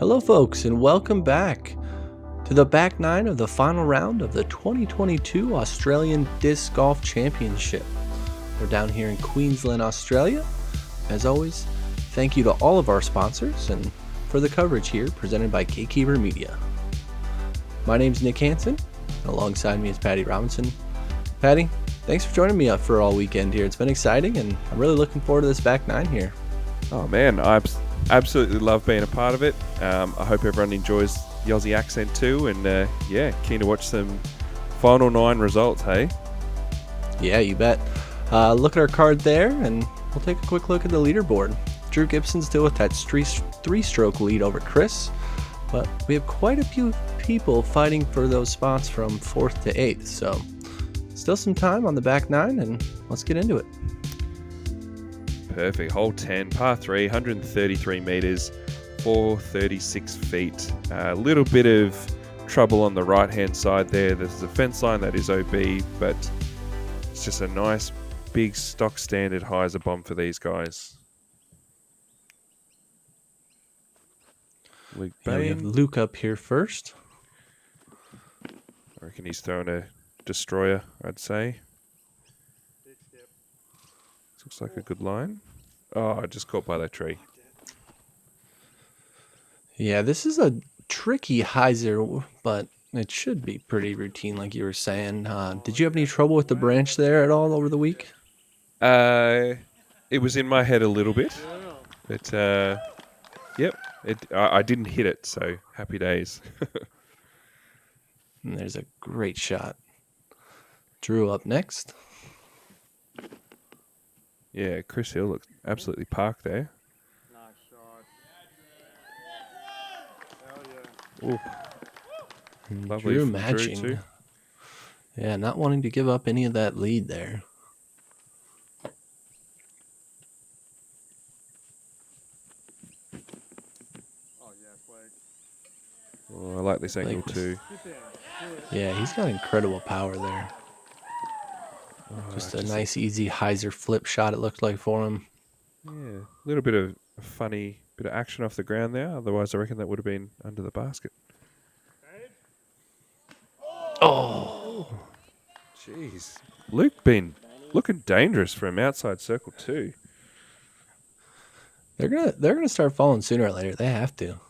Hello, folks, and welcome back to the back nine of the final round of the 2022 Australian Disc Golf Championship. We're down here in Queensland, Australia. As always, thank you to all of our sponsors and for the coverage here presented by Gatekeeper Media. My name's Nick Hanson, and alongside me is Patty Robinson. Patty, thanks for joining me up for all weekend here. It's been exciting, and I'm really looking forward to this back nine here. Oh man, I absolutely love being a part of it. I hope everyone enjoys the Aussie accent too, and keen to watch some final nine results, hey? Yeah, you bet. Look at our card there, and we'll take a quick look at the leaderboard. Drew Gibson's still with that three-stroke lead over Chris, but we have quite a few people fighting for those spots from 4th to 8th, so still some time on the back nine, and let's get into it. Perfect. Hole 10, par 3, 133 metres, 436 feet. A little bit of trouble on the right-hand side there. There's a fence line that is OB, but it's just a nice, big, stock standard hyzer bomb for these guys. Luke Bayne. We have Luke up here first. I reckon he's throwing a destroyer, I'd say. Looks like a good line. Oh, I just caught by that tree. Yeah, this is a tricky hyzer, but it should be pretty routine, like you were saying. Did you have any trouble with the branch there at all over the week? It was in my head a little bit, but I didn't hit it, so happy days. And there's a great shot. Drew up next. Yeah, Chris Hill looks absolutely parked there. Nice shot. Hell yeah. Lovely Drew from matching. Drew too. Yeah, not wanting to give up any of that lead there. Oh yeah, flag. Oh, I like this angle too. Get there. Yeah, he's got incredible power there. Just a nice, easy hyzer flip shot it looked like for him. Yeah, a little bit of a funny bit of action off the ground there. Otherwise, I reckon that would have been under the basket. Oh, Jeez, Luke been looking dangerous from outside circle too. they're gonna start falling sooner or later. They have to.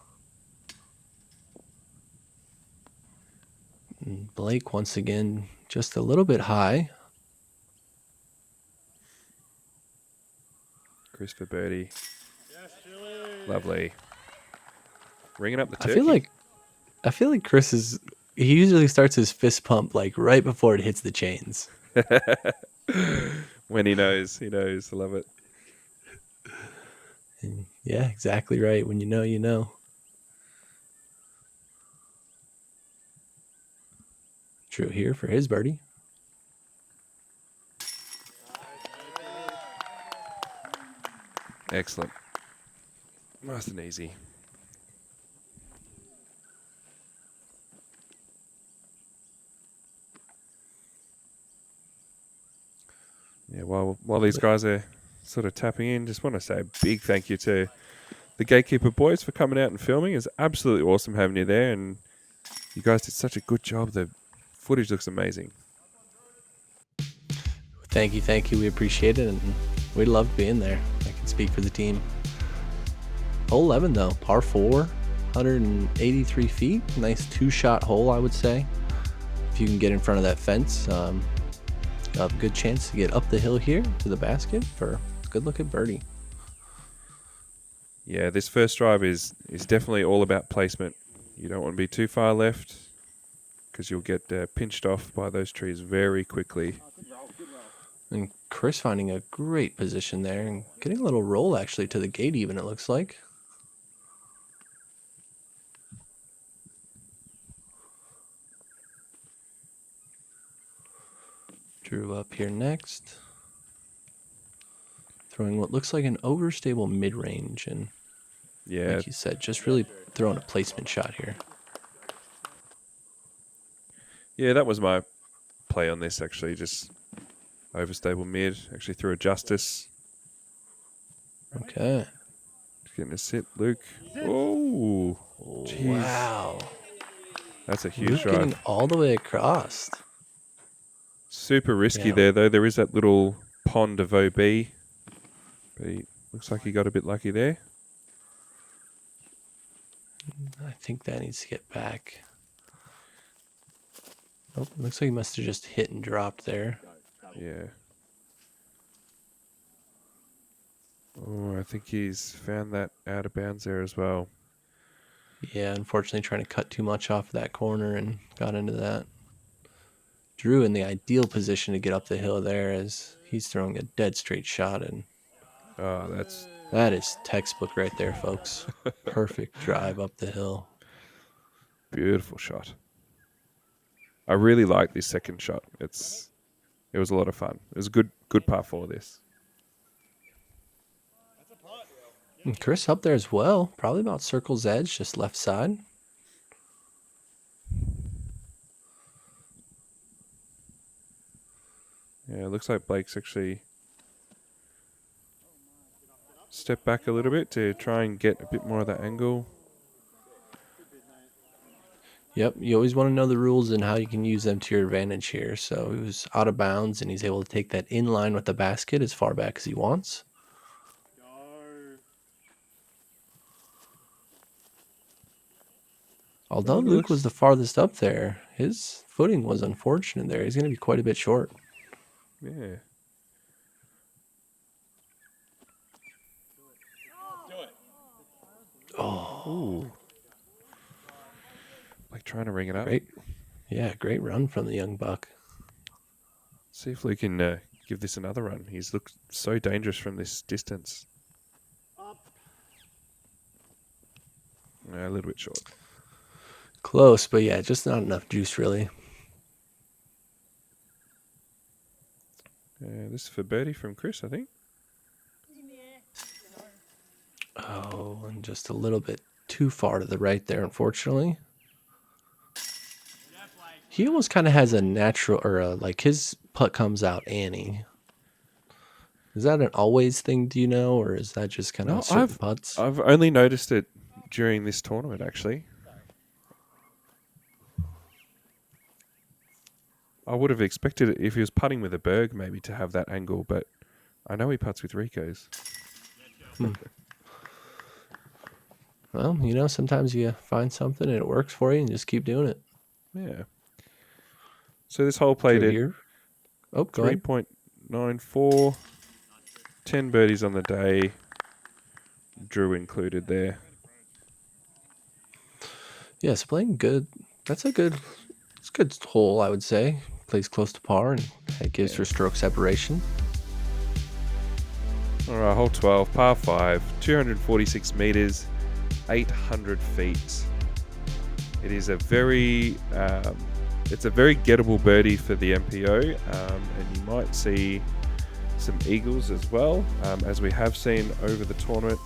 And Blake once again just a little bit high. Chris for birdie. Lovely. Ringing up the turkey. I feel like Chris he usually starts his fist pump like right before it hits the chains. When he knows. I love it. And yeah, exactly right. When you know, you know. Drew here for his birdie. Excellent. Nice and easy. Yeah, while these guys are sort of tapping in, just want to say a big thank you to the Gatekeeper boys for coming out and filming. It's absolutely awesome having you there, and you guys did such a good job. The footage looks amazing. Thank you. We appreciate it, and we loved being there. I can speak for the team. Hole 11, though, par 4, 183 feet. Nice two-shot hole, I would say. If you can get in front of that fence, you have a good chance to get up the hill here to the basket for a good-looking birdie. Yeah, this first drive is definitely all about placement. You don't want to be too far left because you'll get pinched off by those trees very quickly. And Chris finding a great position there and getting a little roll, actually, to the gate even, it looks like. Drew up here next. Throwing what looks like an overstable mid-range. And Yeah, like you said, just really throwing a placement shot here. yeah, that was my play on this, actually. Just overstable mid. Actually threw a justice. Okay. getting a sit. Luke. Oh, jeez. Wow. That's a huge Luke drive. getting all the way across. Super risky Yeah. there, though. There is that little pond of OB. But he looks like he got a bit lucky there. I think that needs to get back. Nope, looks like he must have just hit and dropped there. Yeah. Oh, I think he's found that out of bounds there as well. Yeah, unfortunately trying to cut too much off that corner and got into that. Drew in the ideal position to get up the hill there as he's throwing a dead straight shot, and Oh, that is textbook right there, folks. Perfect drive up the hill. beautiful shot. I really like this second shot. It was a lot of fun. It was a good par for this. And Chris up there as well, probably about circle's edge, just left side. Yeah, it looks like Blake's actually stepped back a little bit to try and get a bit more of that angle. Yep, you always want to know the rules and how you can use them to your advantage here. So he was out of bounds, and he's able to take that in line with the basket as far back as he wants. Although Oh, it Luke looks- was the farthest up there, his footing was unfortunate there. He's going to be quite a bit short. Yeah. Oh, Ooh. Like trying to ring it up. great. Yeah, great run from the young buck. See if we can give this another run. He's looked so dangerous from this distance. A little bit short. Close, but yeah, just not enough juice, really. This is for birdie from Chris, I think. Oh, and just a little bit too far to the right there, unfortunately. He almost kind of has a natural, like his putt comes out Annie. Is that an always thing, do you know, or is that just kind of certain putts? I've only noticed it during this tournament, actually. I would have expected it if he was putting with a Berg maybe to have that angle, but I know he putts with Rico's. Well, you know, sometimes you find something and it works for you and just keep doing it. Yeah. So this hole played at Here. Oh, go ahead. 3.94. 10 birdies on the day. Drew included there. Yes, playing good. It's a good hole, I would say. Plays close to par and it gives for stroke separation. All right, hole 12, par 5, 246 meters, 800 feet. It is a very gettable birdie for the MPO, and you might see some eagles as well, as we have seen over the tournament.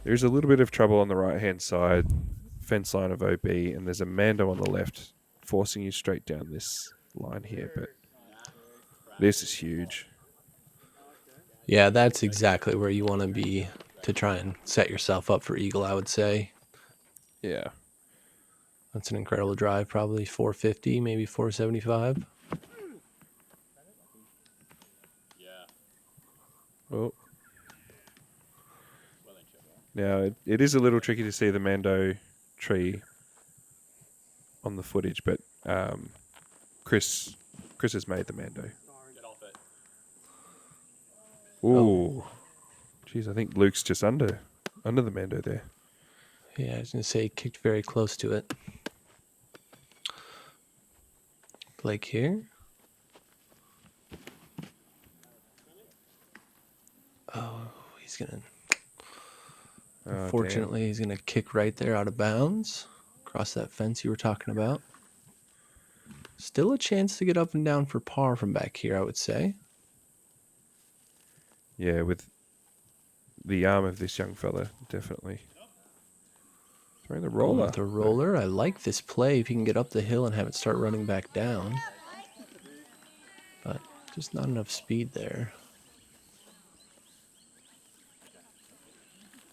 There's a little bit of trouble on the right-hand side, fence line of OB, and there's a Mando on the left forcing you straight down this line here, but this is huge. Yeah, that's exactly where you want to be to try and set yourself up for eagle, I would say. Yeah. That's an incredible drive, probably 450, maybe 475. Oh. Now, it is a little tricky to see the Mando tree on the footage, but Chris has made the Mando. Ooh. Jeez, I think Luke's just under the Mando there. Yeah, I was going to say he kicked very close to it. Blake here. Oh, he's going to... Unfortunately, he's going to kick right there out of bounds. Across that fence you were talking about. Still a chance to get up and down for par from back here, I would say. Yeah, with the arm of this young fella, definitely. Throwing the roller. With the roller. I like this play if you can get up the hill and have it start running back down. But just not enough speed there.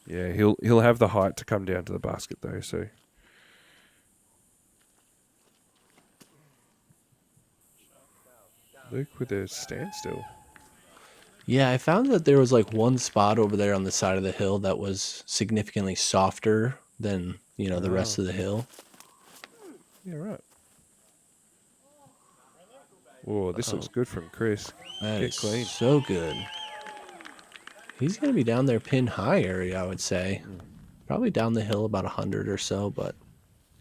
Yeah, he'll have the height to come down to the basket though. So Luke with a standstill. Yeah, I found that there was like one spot over there on the side of the hill that was significantly softer than, the rest of the hill. Yeah, right. Oh, this looks good from Chris. That Get is clean. so good. He's going to be down there pin high area, I would say. Probably down the hill about 100 or so, but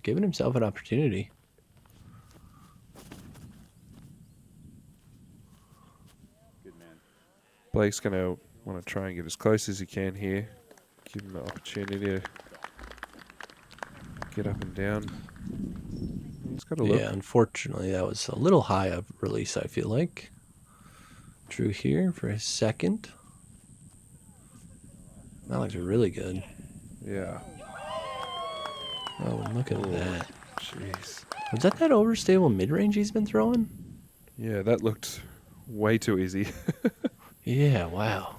giving himself an opportunity. Good man. Blake's going to want to try and get as close as he can here. Give him the opportunity to get up and down. He's got a look. Yeah, unfortunately, that was a little high of release, I feel like. Drew here for his second. That looks really good. Yeah. Oh, look at that. Jeez. Was that overstable mid-range he's been throwing? Yeah, that looked way too easy. Yeah, wow.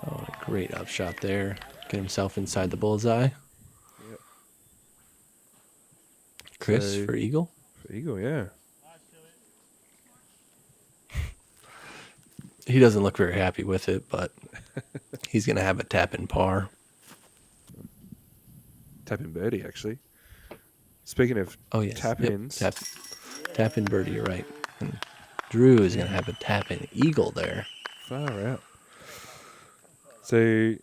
Oh, a great upshot there. Get himself inside the bullseye. Yep. Chris So- for Eagle. For Eagle, yeah. He doesn't look very happy with it, but he's going to have a tap in par. Tap-in birdie, actually. Speaking of Oh, yes. tap-ins. Yep. Tap in birdie, you're right. And Drew is going to have a tap in Eagle there. Far out. So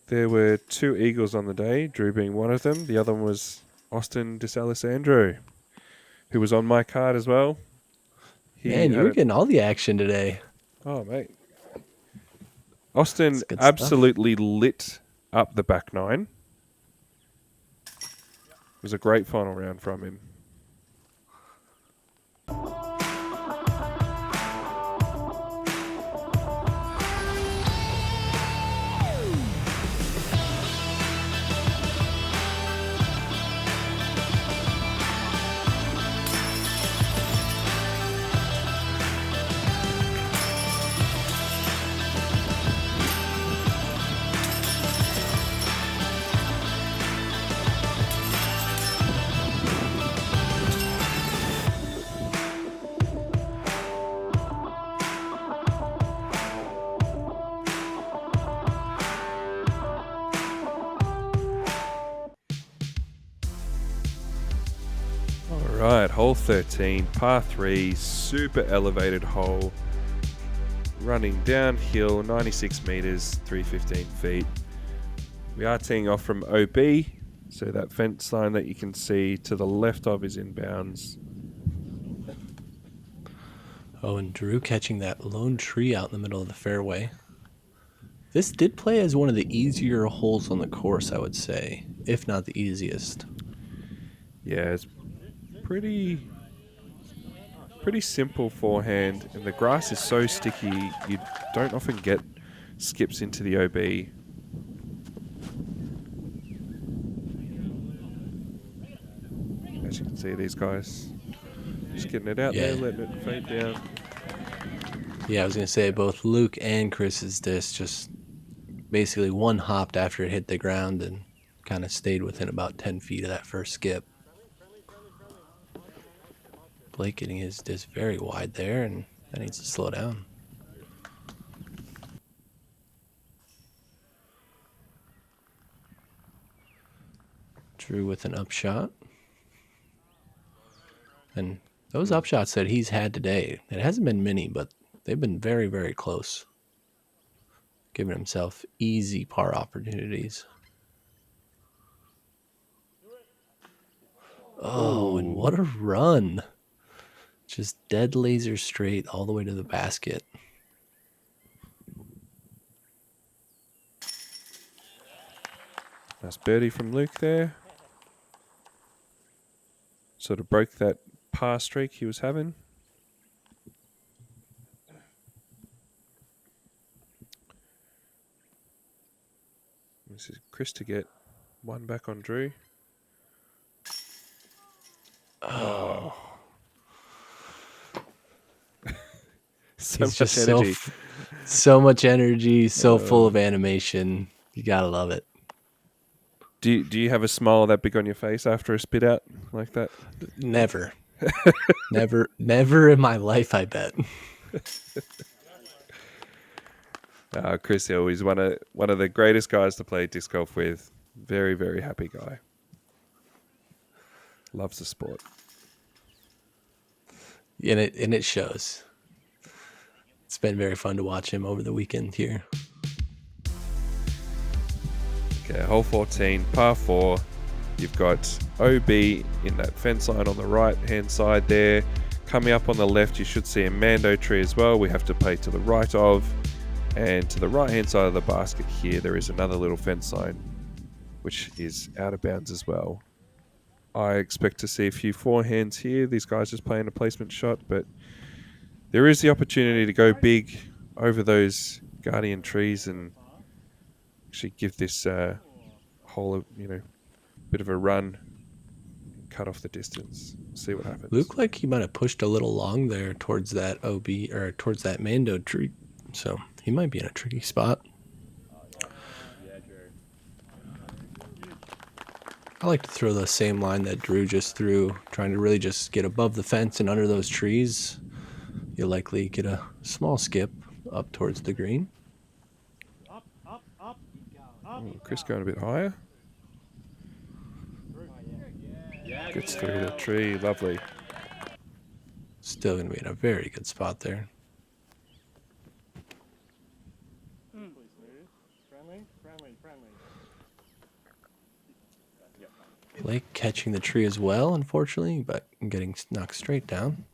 there were 2 Eagles on the day, Drew being one of them. The other one was Austin DeSalesandro, who was on my card as well. Man, you were getting all the action today. Oh, mate. Austin That's good absolutely lit up the back nine. It was a great final round from him. Right, hole 13, par 3, super elevated hole. Running downhill, 96 metres, 315 feet. We are teeing off from OB, so that fence line that you can see to the left of is inbounds. Oh, and Drew catching that lone tree out in the middle of the fairway. This did play as one of the easier holes on the course, I would say, if not the easiest. Yeah, it's pretty simple forehand, and the grass is so sticky, you don't often get skips into the OB. As you can see, these guys just getting it out there, letting it fade down. Yeah, I was going to say both Luke and Chris's disc just basically one hopped after it hit the ground and kind of stayed within about 10 feet of that first skip. Blake getting his disc very wide there, and that needs to slow down. Drew with an upshot. And those upshots that he's had today, it hasn't been many, but they've been very, very close. Giving himself easy par opportunities. Oh, and what a run. Just dead laser straight all the way to the basket. Nice birdie from Luke there. Sort of broke that par streak he was having. This is Chris to get one back on Drew. So He's much just energy. so much energy, so full of animation. You gotta love it. Do you have a smile that big on your face after a spit out like that? Never. Never in my life, I bet. Chris Hill is one of the greatest guys to play disc golf with. Very, very happy guy. Loves the sport. And it shows. It's been very fun to watch him over the weekend here. Okay, hole 14, par 4. You've got OB in that fence line on the right-hand side there. Coming up on the left, you should see a Mando tree as well. We have to play to the right of. And to the right-hand side of the basket here, there is another little fence line, which is out of bounds as well. I expect to see a few forehands here. These guys just playing a placement shot, but there is the opportunity to go big over those guardian trees and actually give this hole a bit of a run, cut off the distance, see what happens. Looked like he might have pushed a little long there towards that OB or towards that Mando tree, so he might be in a tricky spot. I like to throw the same line that Drew just threw, trying to really just get above the fence and under those trees. You'll likely get a small skip up towards the green. Ooh, Chris going a bit higher. Gets through the tree, lovely. Still going to be in a very good spot there. Blake catching the tree as well, unfortunately, but getting knocked straight down.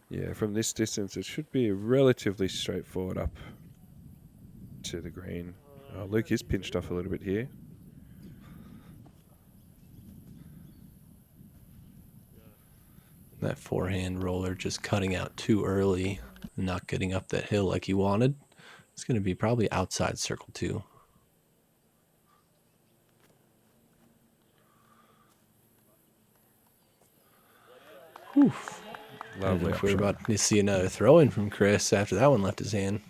Yeah, from this distance, it should be relatively straightforward up to the green. Oh, Luke is pinched off a little bit here. That forehand roller just cutting out too early, not getting up that hill like he wanted. It's going to be probably outside circle 2. Oof. I don't know if we're about to see another throw-in from Chris after that one left his hand.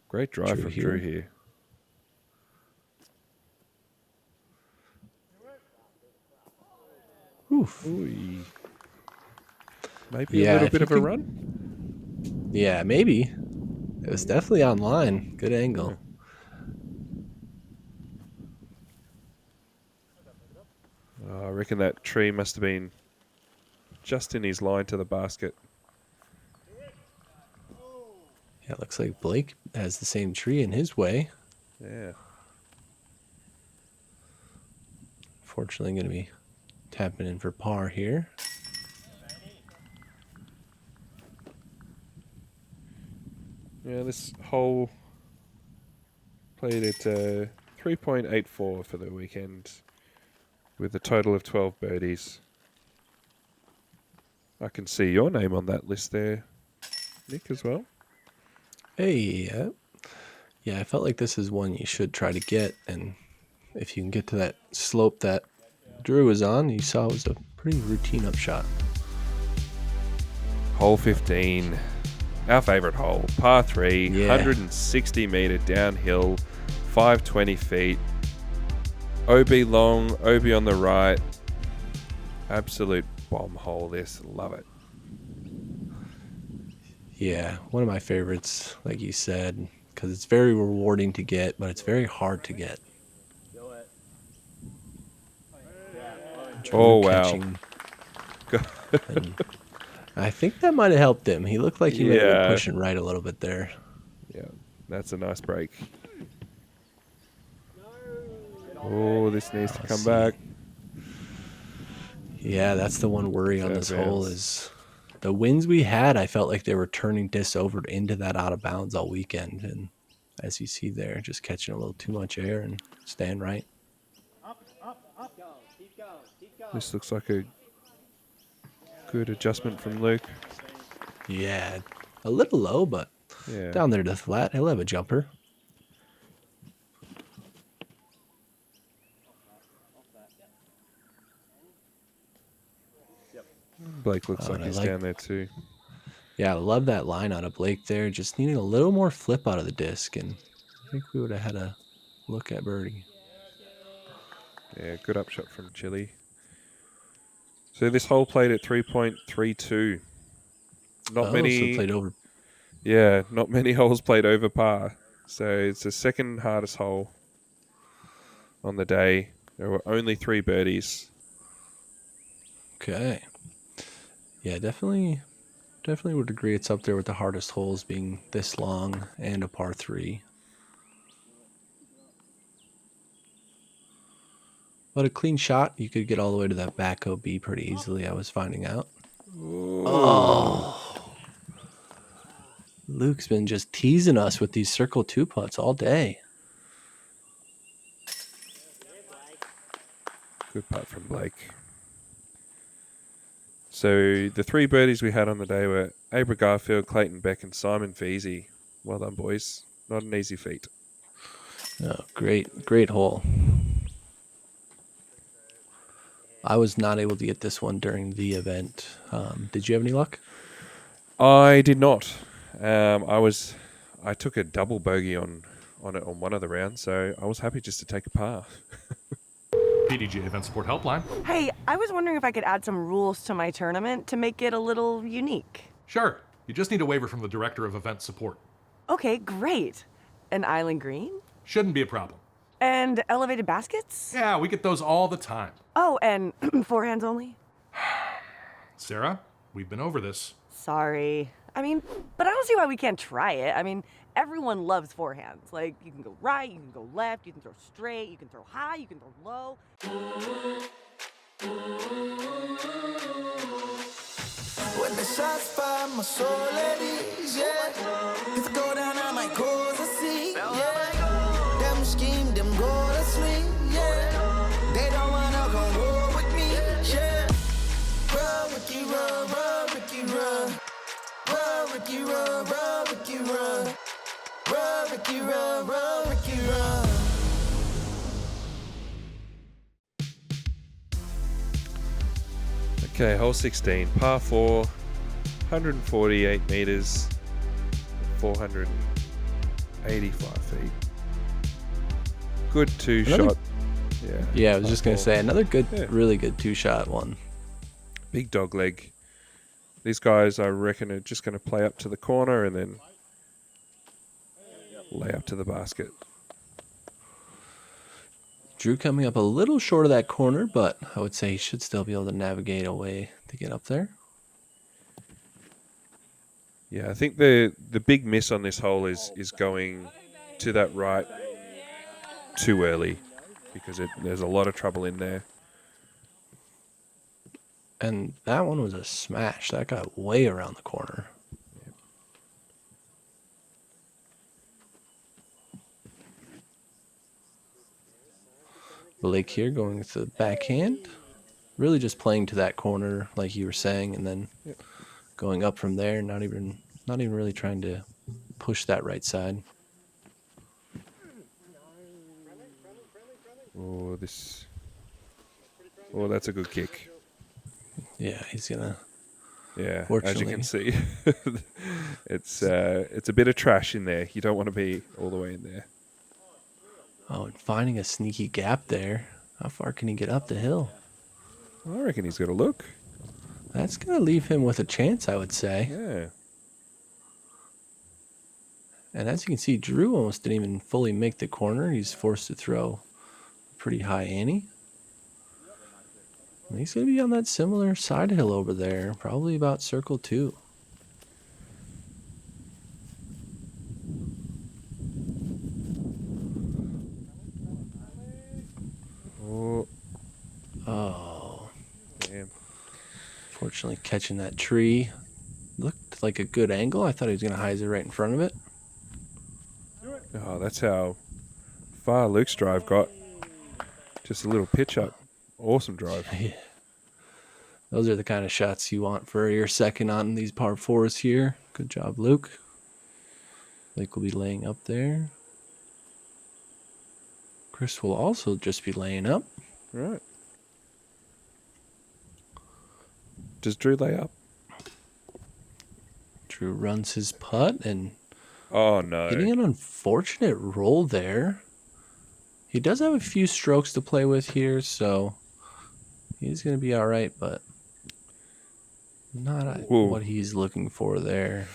Great drive from Drew here. Oof. Ooh. Maybe a little bit of a run? Yeah, maybe. It was definitely on line. Good angle. I reckon that tree must have been just in his line to the basket. Yeah, it looks like Blake has the same tree in his way. Yeah. Fortunately, going to be tapping in for par here. Yeah, this hole played at 3.84 for the weekend with a total of 12 birdies. I can see your name on that list there, Nick, as well. Hey, yeah, I felt like this is one you should try to get, and if you can get to that slope that Drew was on, you saw it was a pretty routine upshot. Hole 15, our favorite hole, par 3, 160 meter downhill, 520 feet. OB long, OB on the right. Absolute bomb hole this, love it. Yeah, one of my favorites, like you said, because it's very rewarding to get, but it's very hard to get. Oh, wow. I think that might have helped him. He looked like he might have been pushing right a little bit there. Yeah, that's a nice break. Oh, this needs to come back. Yeah, that's the one worry on this hole is the winds we had. I felt like they were turning disc over into that out of bounds all weekend. And as you see there, just catching a little too much air and staying right. This looks like a good adjustment from Luke. Yeah, a little low, but down there to the flat. He'll have a jumper. Blake looks Oh, like and I he's like, down there too. yeah, I love that line out of Blake there. Just needing a little more flip out of the disc, and I think we would have had a look at birdie. Yeah, good upshot from Chile. So this hole played at 3.32. Not Oh, so many. played over. Yeah, not many holes played over par. So it's the second hardest hole on the day. There were only 3 birdies. Okay. Yeah, definitely would agree it's up there with the hardest holes being this long and a par 3. But a clean shot, you could get all the way to that back OB pretty easily, I was finding out. Ooh. Oh. Luke's been just teasing us with these circle 2 putts all day. Good putt from Blake. So the 3 birdies we had on the day were Abra Garfield, Clayton Beck, and Simon Feasy. Well done, boys. Not an easy feat. Oh, great hole. I was not able to get this one during the event. Did you have any luck? I did not. I took a double bogey on it on one of the rounds, so I was happy just to take a par. PDGA Event Support Helpline. Hey, I was wondering if I could add some rules to my tournament to make it a little unique. Sure. You just need a waiver from the Director of Event Support. Okay, great. An island green? Shouldn't be a problem. And elevated baskets? Yeah, we get those all the time. Oh, and forehands only? Sarah, we've been over this. Sorry. I mean, but I don't see why we can't try it. I mean, everyone loves forehands. Like, you can go right, you can go left, you can throw straight, you can throw high, you can throw low. When the shots fire, my soul at ease, yeah. If I go down, I might cause a scene, yeah. Them scheme, them go to sleep, yeah. They don't wanna come war with me, yeah. Run, Ricky, run, run, Ricky, run. Run, Ricky, run, run, Ricky, run. Run, Ricky, run, run, Ricky, run. Okay, hole 16, par 4, 148 meters, 485 feet. Good 2 shot. Yeah, I was just going to say, another good, Yeah. really good 2-shot one. Big dog leg. These guys, I reckon, are just going to play up to the corner and then lay up to the basket. Drew coming up a little short of that corner, but I would say he should still be able to navigate a way to get up there. Yeah, I think the big miss on this hole is going to that right too early because there's a lot of trouble in there. And that one was a smash. That got way around the corner. Blake here going with the backhand. Really just playing to that corner like you were saying, and then going up from there, not even really trying to push that right side. Oh, that's a good kick. Yeah, he's gonna. Yeah, as you Fortunately. can see, it's a bit of trash in there. You don't want to be all the way in there. Oh, and finding a sneaky gap there. How far can he get up the hill? I reckon he's got a look. That's gonna leave him with a chance, I would say. Yeah. And as you can see, Drew almost didn't even fully make the corner. He's forced to throw a pretty high ante. And he's going to be on that similar side hill over there, probably about circle 2. Oh, Damn. fortunately catching that tree. Looked like a good angle. I thought he was going to hyzer right in front of it. Oh, that's how far Luke's drive got. Just a little pitch up. Awesome drive. Yeah. Those are the kind of shots you want for your second on these par 4s here. Good job, Luke. Blake will be laying up there. Chris will also just be laying up. Right. Does Drew lay up? Drew runs his putt and Oh, no. getting an unfortunate roll there. He does have a few strokes to play with here, so he's going to be all right, but not Whoa. what he's looking for there.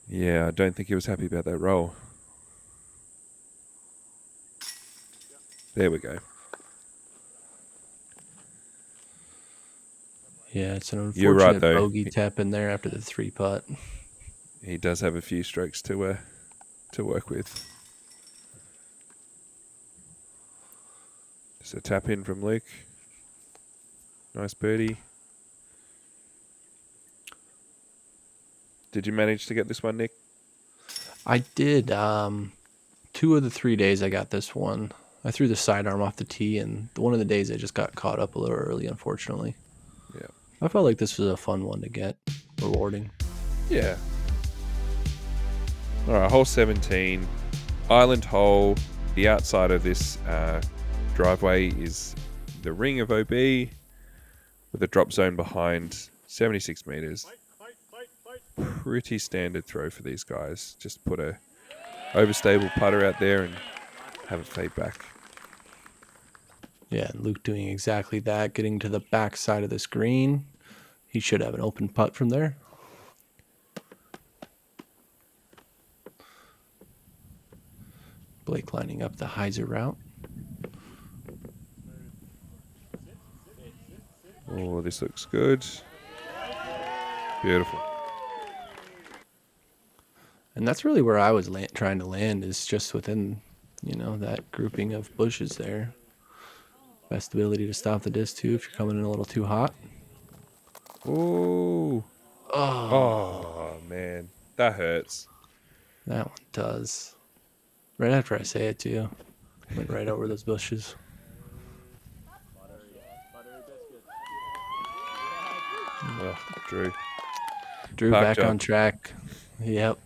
Yeah, I don't think he was happy about that roll. There we go. Yeah, it's an You're right, unfortunate though. bogey tap in there after the 3-putt. He does have a few strokes to work with. Just a tap in from Luke. Nice birdie. Did you manage to get this one, Nick? I did. 2 of the 3 days I got this one. I threw the sidearm off the tee, and one of the days I just got caught up a little early, unfortunately. Yeah. I felt like this was a fun one to get. Rewarding. Yeah. All right, hole 17. Island hole. The outside of this driveway is the ring of OB with a drop zone behind 76 meters. Pretty standard throw for these guys. Just put a overstable putter out there and have it fade back. Yeah, Luke doing exactly that, getting to the back side of this green. He should have an open putt from there. Blake lining up the hyzer route. Oh, this looks good. Beautiful. And that's really where I was trying to land, is just within, that grouping of bushes there. Best ability to stop the disc, too, if you're coming in a little too hot. Ooh. Oh, man. That hurts. That one does. Right after I say it to you. Went right over those bushes. Oh, Drew. Drew Park back job. on track. Yep.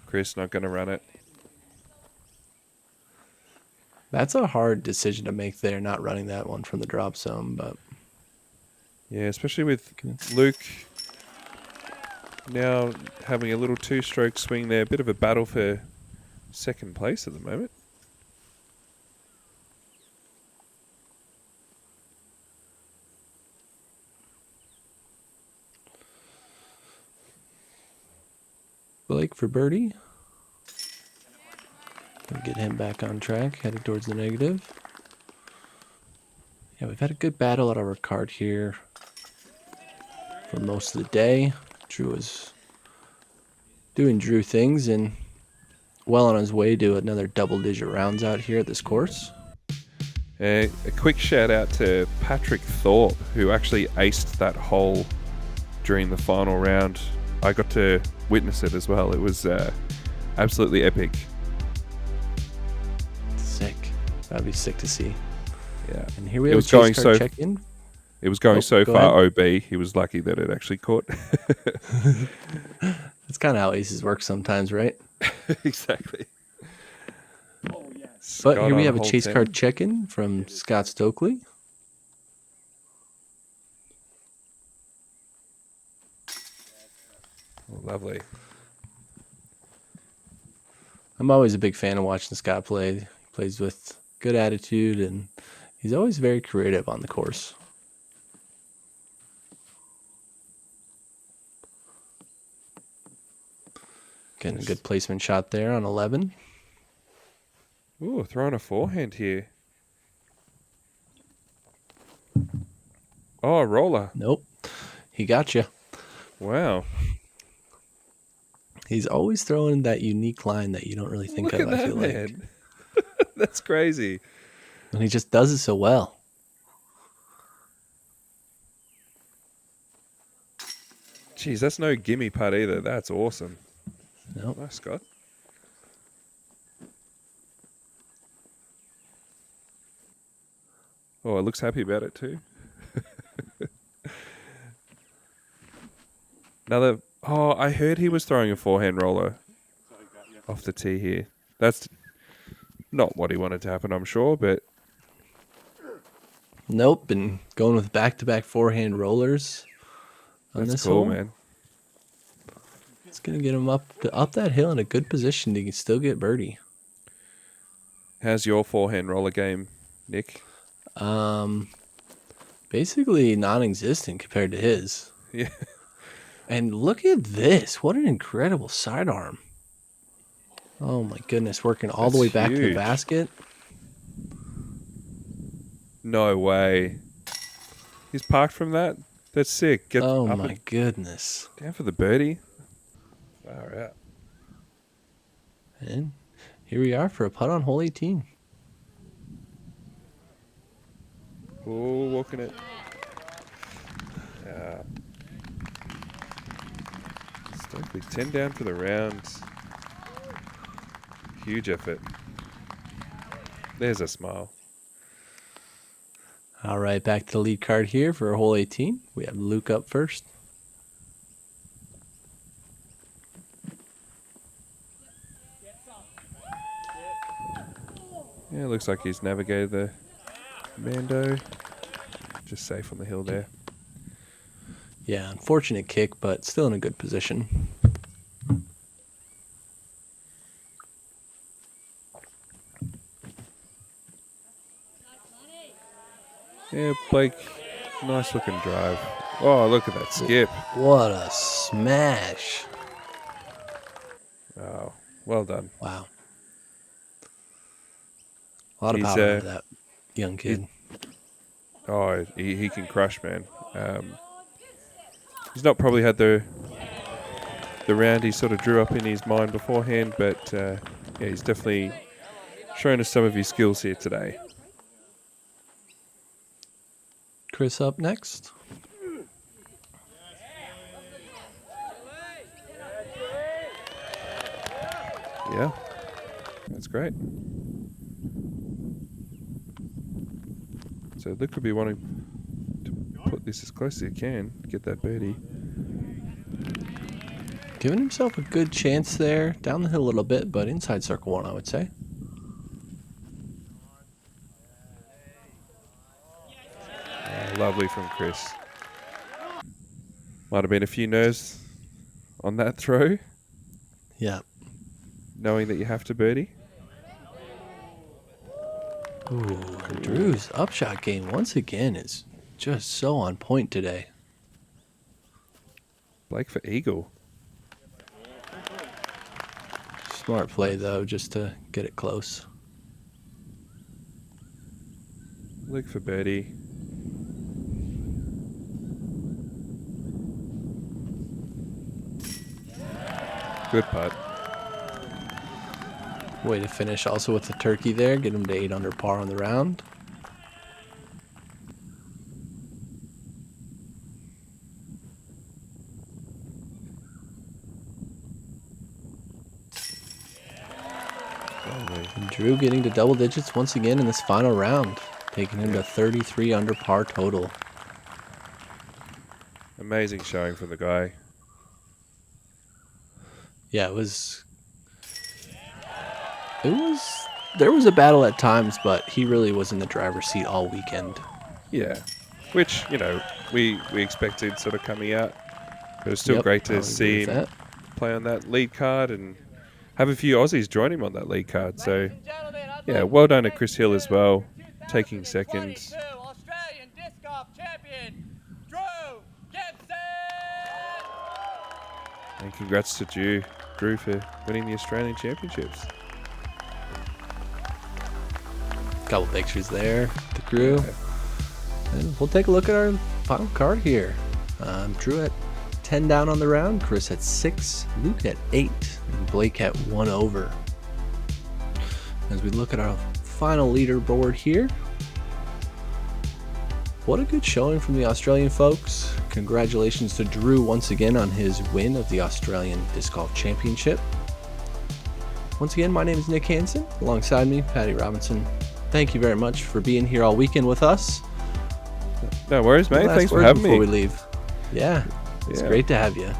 Chris not going to run it. That's a hard decision to make there, not running that one from the drop zone, but Yeah, especially with Luke now having a little two-stroke swing there. A bit of a battle for second place at the moment. Blake for birdie. Gonna get him back on track, headed towards the negative. Yeah, we've had a good battle at our card here for most of the day. Drew is doing Drew things and well on his way to another double-digit rounds out here at this course. A quick shout out to Patrick Thorpe, who actually aced that hole during the final round. I got to witness it as well. It was absolutely epic. Sick. That'd be sick to see. Yeah. And here we It have a was going chase card so- check-in. It was going so go far OB, he was lucky that it actually caught. That's kind of how aces work sometimes, right? Exactly. But here we have a chase card check-in from Scott Stokely. Oh, lovely. I'm always a big fan of watching Scott play. He plays with good attitude, and he's always very creative on the course. Getting a good placement shot there on 11. Ooh, throwing a forehand here. Oh, a roller. Nope. He got you. Wow. He's always throwing that unique line that you don't really think Look of, at I that, feel like. man. That's crazy. And he just does it so well. Jeez, that's no gimme putt either. That's awesome. Nope. Nice, Scott. Oh, it looks happy about it too. Another. Oh, I heard he was throwing a forehand roller off the tee here. That's Not what he wanted to happen, I'm sure, but Nope, and going with back-to-back forehand rollers on that's this cool, hole. man. It's going to get him up that hill in a good position to still get birdie. How's your forehand roller game, Nick? Basically non-existent compared to his. Yeah. And look at this. What an incredible sidearm. Oh my goodness, working all the way That's back to the huge. basket. No way. He's parked from that? That's sick. Get Oh up my goodness. and down for the birdie. Far out. And here we are for a putt on hole 18. Oh, walking it. Stokely 10 down for the round. Huge effort. There's a smile. All right, back to the lead card here for hole 18. We have Luke up first. Yeah, looks like he's navigated the Mando. Just safe on the hill there. Yeah, unfortunate kick, but still in a good position. Yeah, Blake, nice looking drive. Oh, look at that skip. What a smash. Oh, well done. Wow. A lot of He's, power to that young kid. Oh, he can crush, man. He's not probably had the round he sort of drew up in his mind beforehand, but yeah, he's definitely shown us some of his skills here today. Chris up next. Yeah, that's great. So Luke could be wanting to put this as close as he can, get that birdie. Giving himself a good chance there. Down the hill a little bit, but inside circle one, I would say. Lovely from Chris. Might have been a few nerves on that throw, Yeah. knowing that you have to birdie. Ooh, Drew's upshot game once again is just so on point today. Blake for eagle. Smart play, though, just to get it close. Luke for birdie. Good putt. Way to finish also with the turkey there. Get him to 8 under par on the round. And Drew getting to double digits once again in this final round, taking him to 33 under par total. Amazing showing for the guy. Yeah, there was a battle at times, but he really was in the driver's seat all weekend. Yeah. Which, you know, we expected sort of coming out. But it's still Yep, great I to would see agree him with play on that lead card and have a few Aussies join him on that lead card. So, yeah, well done to Chris Hill as well, taking second. Australian disc golf champion, Drew Gibson! And congrats to Drew for winning the Australian Championships. Couple pictures there, the crew. And we'll take a look at our final card here. Drew at 10 down on the round, Chris at 6, Luke at 8, and Blake at 1 over. As we look at our final leaderboard here, what a good showing from the Australian folks. Congratulations to Drew once again on his win of the Australian Disc Golf Championship. Once again, my name is Nick Hanson. Alongside me, Patty Robinson. Thank you very much for being here all weekend with us. No worries, mate. Last Thanks for words having before me. we leave. Yeah, it's Yeah. great to have you.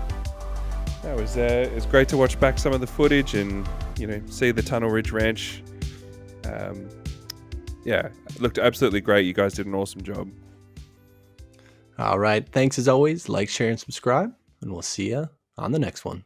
It was great to watch back some of the footage and, you know, see the Tunnel Ridge Ranch Yeah, it looked absolutely great. You guys did an awesome job. All right. Thanks as always. Like, share, and subscribe. And we'll see you on the next one.